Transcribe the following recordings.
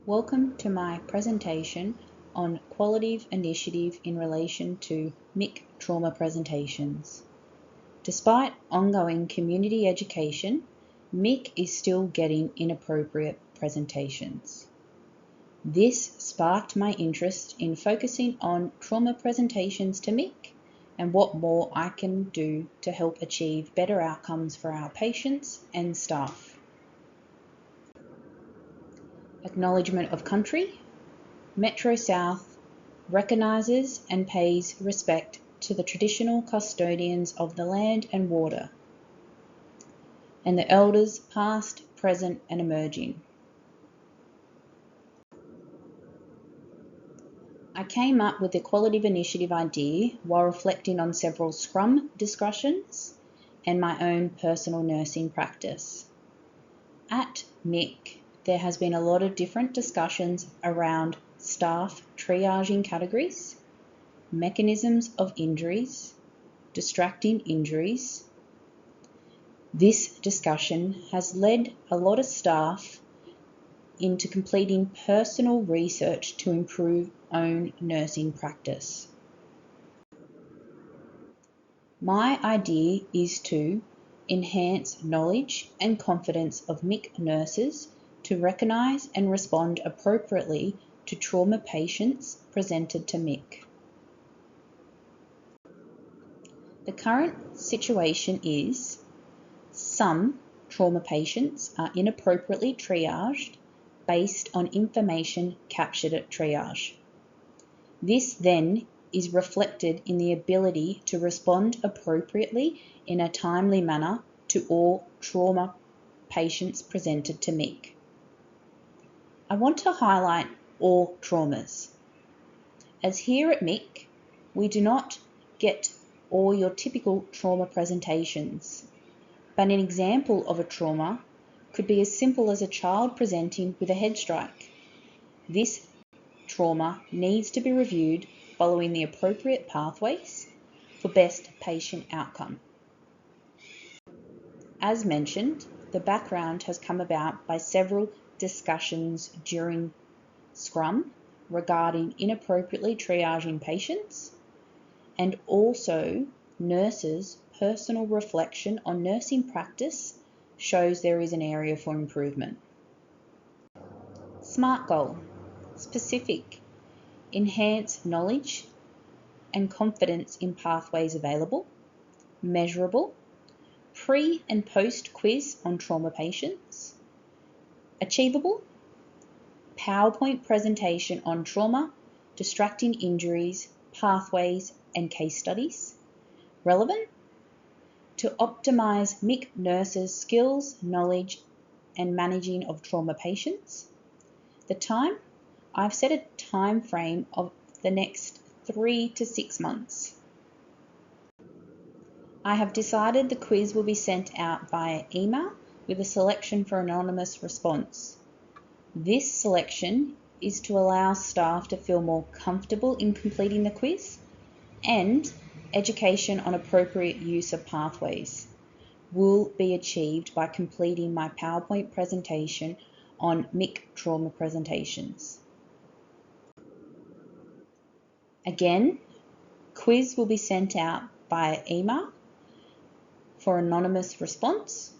Welcome to my presentation on qualitative initiative in relation to MIC trauma presentations. Despite ongoing community education, MIC is still getting inappropriate presentations. This sparked my interest in focusing on trauma presentations to MIC and what more I can do to help achieve better outcomes for our patients and staff. Acknowledgement of country. Metro South recognises and pays respect to the traditional custodians of the land and water, and the elders past, present and emerging. I came up with the qualitative initiative idea while reflecting on several Scrum discussions and my own personal nursing practice. At MIC, there has been a lot of different discussions around staff triaging categories, mechanisms of injuries, distracting injuries. This discussion has led a lot of staff into completing personal research to improve own nursing practice. My idea is to enhance knowledge and confidence of MIC nurses to recognise and respond appropriately to trauma patients presented to MIC. The current situation is some trauma patients are inappropriately triaged based on information captured at triage. This then is reflected in the ability to respond appropriately in a timely manner to all trauma patients presented to MIC. I want to highlight all traumas, as here at MIC, we do not get all your typical trauma presentations, but an example of a trauma could be as simple as a child presenting with a head strike. This trauma needs to be reviewed following the appropriate pathways for best patient outcome. As mentioned, the background has come about by several discussions during Scrum regarding inappropriately triaging patients, and also nurses' personal reflection on nursing practice shows there is an area for improvement. SMART goal: specific, enhance knowledge and confidence in pathways available, measurable, pre and post quiz on trauma patients, achievable, PowerPoint presentation on trauma, distracting injuries, pathways and case studies, relevant, to optimise MIC nurses' skills, knowledge and managing of trauma patients. The time, I've set a time frame of the next 3 to 6 months. I have decided the quiz will be sent out via email with a selection for anonymous response. This selection is to allow staff to feel more comfortable in completing the quiz, and education on appropriate use of pathways will be achieved by completing my PowerPoint presentation on MIC trauma presentations. Again, quiz will be sent out via email for anonymous response.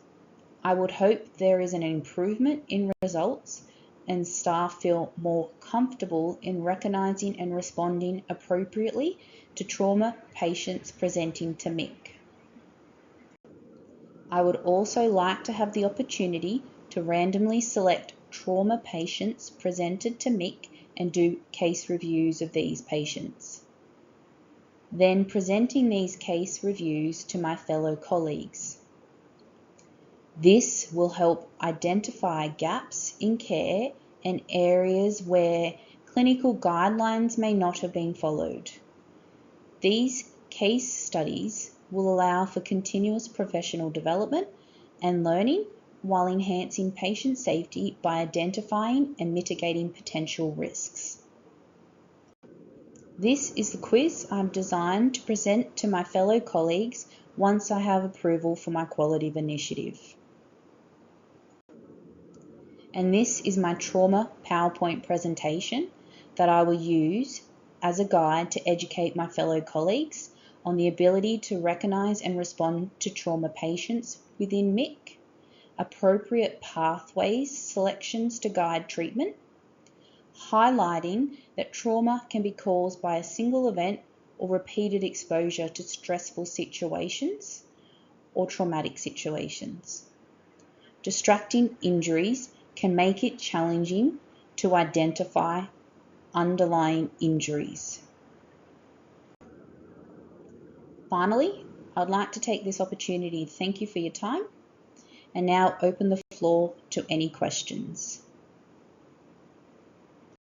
I would hope there is an improvement in results and staff feel more comfortable in recognising and responding appropriately to trauma patients presenting to MIC. I would also like to have the opportunity to randomly select trauma patients presented to MIC and do case reviews of these patients. Then presenting these case reviews to my fellow colleagues. This will help identify gaps in care and areas where clinical guidelines may not have been followed. These case studies will allow for continuous professional development and learning while enhancing patient safety by identifying and mitigating potential risks. This is the quiz I'm designed to present to my fellow colleagues once I have approval for my qualitative initiative. And this is my trauma PowerPoint presentation that I will use as a guide to educate my fellow colleagues on the ability to recognise and respond to trauma patients within MIC, appropriate pathways selections to guide treatment, highlighting that trauma can be caused by a single event or repeated exposure to stressful situations or traumatic situations. Distracting injuries can make it challenging to identify underlying injuries. Finally, I would like to take this opportunity to thank you for your time and now open the floor to any questions.